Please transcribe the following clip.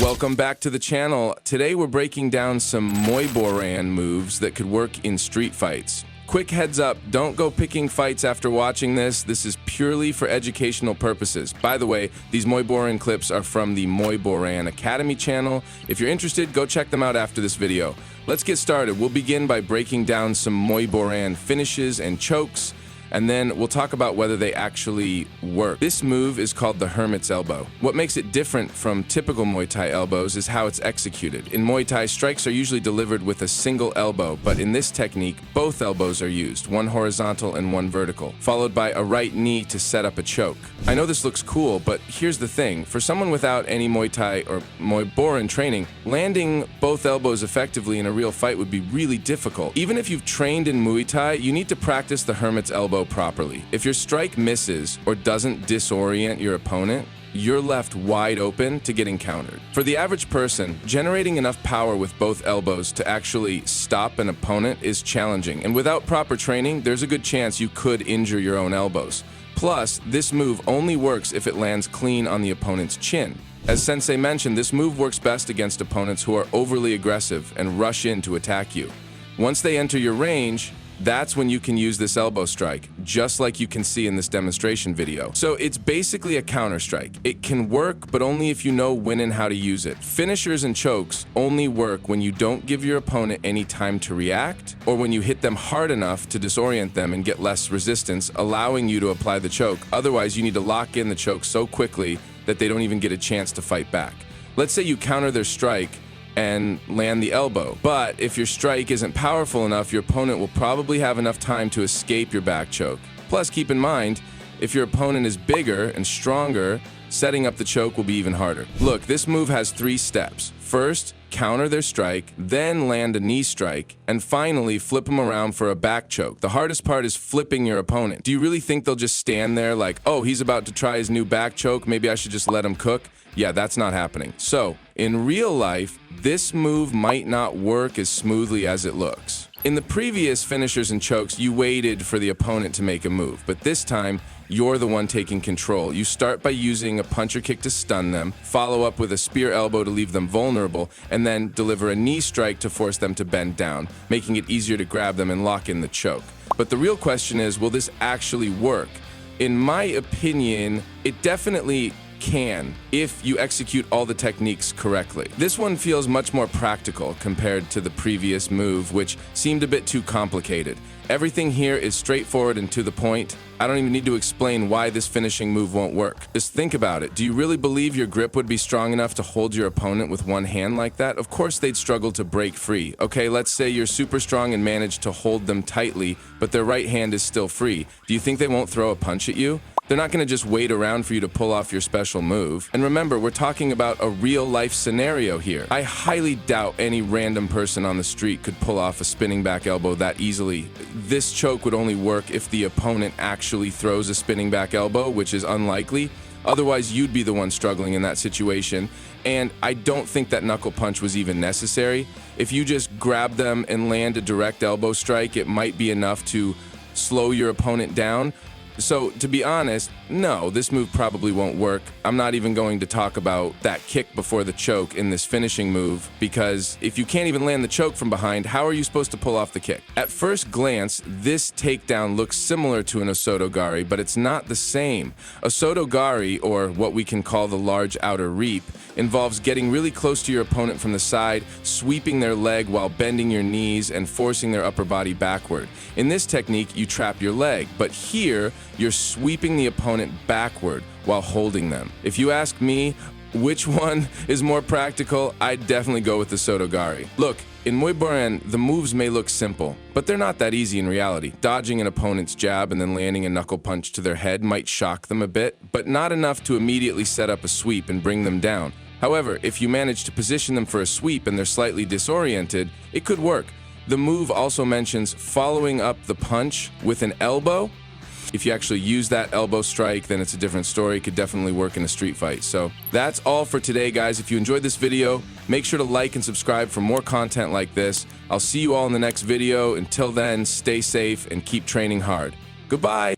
Welcome back to the channel. Today we're breaking down some Muay Boran moves that could work in street fights. Quick heads up, don't go picking fights after watching this. This is purely for educational purposes. By the way, these Muay Boran clips are from the Muay Boran Academy channel. If you're interested, go check them out after this video. Let's get started. We'll begin by breaking down some Muay Boran finishes and chokes, and then we'll talk about whether they actually work. This move is called the Hermit's Elbow. What makes it different from typical Muay Thai elbows is how it's executed. In Muay Thai, strikes are usually delivered with a single elbow, but in this technique, both elbows are used, one horizontal and one vertical, followed by a right knee to set up a choke. I know this looks cool, but here's the thing. For someone without any Muay Thai or Muay Boran training, landing both elbows effectively in a real fight would be really difficult. Even if you've trained in Muay Thai, you need to practice the Hermit's Elbow properly. If your strike misses or doesn't disorient your opponent, you're left wide open to getting countered. For the average person, generating enough power with both elbows to actually stop an opponent is challenging, and without proper training, there's a good chance you could injure your own elbows. Plus, this move only works if it lands clean on the opponent's chin. As Sensei mentioned, this move works best against opponents who are overly aggressive and rush in to attack you. Once they enter your range, that's when you can use this elbow strike, just like you can see in this demonstration video. So it's basically a counter strike. It can work, but only if you know when and how to use it. Finishers and chokes only work when you don't give your opponent any time to react, or when you hit them hard enough to disorient them and get less resistance, allowing you to apply the choke. Otherwise, you need to lock in the choke so quickly that they don't even get a chance to fight back. Let's say you counter their strike and land the elbow. But if your strike isn't powerful enough, your opponent will probably have enough time to escape your back choke. Plus, keep in mind, if your opponent is bigger and stronger, setting up the choke will be even harder. Look, this move has 3 steps. First, counter their strike, then land a knee strike, and finally flip them around for a back choke. The hardest part is flipping your opponent. Do you really think they'll just stand there like, oh, he's about to try his new back choke, maybe I should just let him cook? Yeah, that's not happening. So, in real life, this move might not work as smoothly as it looks. In the previous finishers and chokes, you waited for the opponent to make a move, but this time, you're the one taking control. You start by using a punch or kick to stun them, follow up with a spear elbow to leave them vulnerable, and then deliver a knee strike to force them to bend down, making it easier to grab them and lock in the choke. But the real question is, will this actually work? In my opinion, it definitely can if you execute all the techniques correctly. This one feels much more practical compared to the previous move, which seemed a bit too complicated. Everything here is straightforward and to the point. I don't even need to explain why this finishing move won't work. Just think about it. Do you really believe your grip would be strong enough to hold your opponent with one hand like that? Of course they'd struggle to break free. Okay, let's say you're super strong and manage to hold them tightly, but their right hand is still free. Do you think they won't throw a punch at you? They're not going to just wait around for you to pull off your special move. And remember, we're talking about a real-life scenario here. I highly doubt any random person on the street could pull off a spinning back elbow that easily. This choke would only work if the opponent actually throws a spinning back elbow, which is unlikely. Otherwise, you'd be the one struggling in that situation. And I don't think that knuckle punch was even necessary. If you just grab them and land a direct elbow strike, it might be enough to slow your opponent down. So, to be honest, no, this move probably won't work. I'm not even going to talk about that kick before the choke in this finishing move, because if you can't even land the choke from behind, how are you supposed to pull off the kick? At first glance, this takedown looks similar to an Osotogari, but it's not the same. Osotogari, or what we can call the large outer reap, involves getting really close to your opponent from the side, sweeping their leg while bending your knees and forcing their upper body backward. In this technique, you trap your leg, but here, you're sweeping the opponent backward while holding them. If you ask me which one is more practical, I'd definitely go with the Osotogari. Look, in Muay Boran, the moves may look simple, but they're not that easy in reality. Dodging an opponent's jab and then landing a knuckle punch to their head might shock them a bit, but not enough to immediately set up a sweep and bring them down. However, if you manage to position them for a sweep and they're slightly disoriented, it could work. The move also mentions following up the punch with an elbow. If you actually use that elbow strike, then it's a different story. It could definitely work in a street fight. So that's all for today, guys. If you enjoyed this video, make sure to like and subscribe for more content like this. I'll see you all in the next video. Until then, stay safe and keep training hard. Goodbye.